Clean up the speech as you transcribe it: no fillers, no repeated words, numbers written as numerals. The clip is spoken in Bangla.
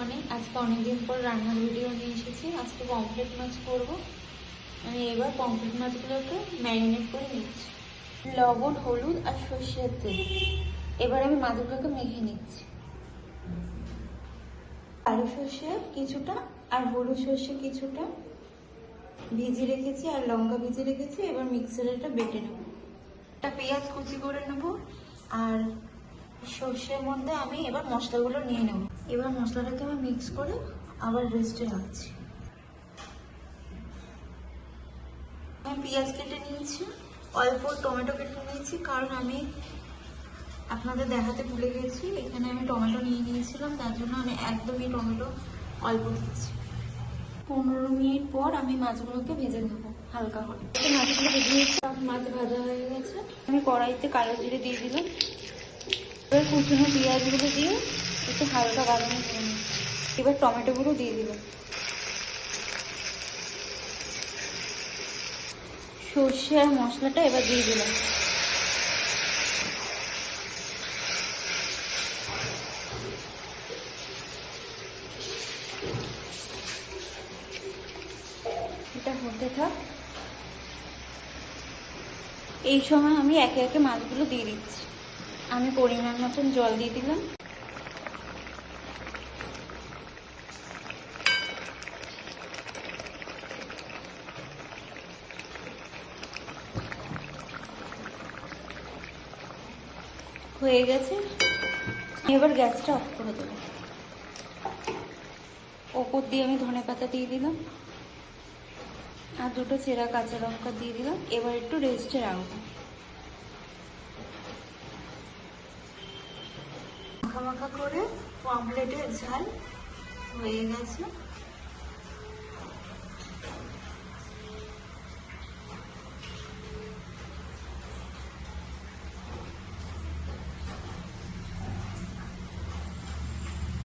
মর্নিং। আজকে অনেকদিন পর রান্নার ভিডিও নিয়ে এসেছি। আজকে পমফ্রেট মাছ করব। আমি এবার পমফ্রেট মাছগুলোকে ম্যারিনেট করে নিচ্ছি লবণ, হলুদ আর সর্ষের তেল। এবার আমি মাছগুলোকে মেখে নিচ্ছি। কালো সর্ষে কিছুটা আর হলুদ সর্ষে কিছুটা ভিজিয়ে রেখেছি, আর লঙ্কা ভিজিয়ে রেখেছি। এবার মিক্সারে এটা বেটে নেব। একটা পেঁয়াজ কুচি করে নেব, আর সর্ষের মধ্যে আমি এবার মশলাগুলো নিয়ে নেব। এবার মশলাটাকে আমি মিক্স করে আবার রেস্টে রাখছি। আমি পেঁয়াজ কেটে নিয়েছি, অল্প টমেটো কেটে নিয়েছি, কারণ আমি আপনাদের দেখাতে ভুলে গেছি। এখানে আমি টমেটো নিয়ে নিয়েছিলাম, তার জন্য আমি একদমই টমেটো অল্প দিচ্ছি। 15 মিনিট পর আমি মাছগুলোকে ভেজে নেব হালকা করে। মাছগুলো ভেজে সব মাছ ভাজা হয়ে গেছে। আমি কড়াইতে কালো জিরে দিয়ে দিলাম। এবার কুচনো পেঁয়াজগুলো দিয়ে একটু হালকা বাদামি করে নিই। এবার টমেটোগুলো দিয়ে দিলাম। সর্ষে আর মশলাটা এবার দিয়ে দিলাম। এটা হতে থাক। এই সময় আমি একে একে মাছগুলো দিয়ে দিচ্ছি। আমি পরিমাণ মতন জল দিয়ে দিলাম। হয়ে গেছে। এবার গ্যাসটা অফ করে দেবো। ওপর দিয়ে আমি ধনেপাতা দিয়ে দিলাম, আর দুটো চেরা কাঁচা লঙ্কা দিয়ে দিলাম। এবার একটু রেস্টে রাখবো। মাখা মাখা করে পমফ্রেটের ঝাল হয়ে গেছে।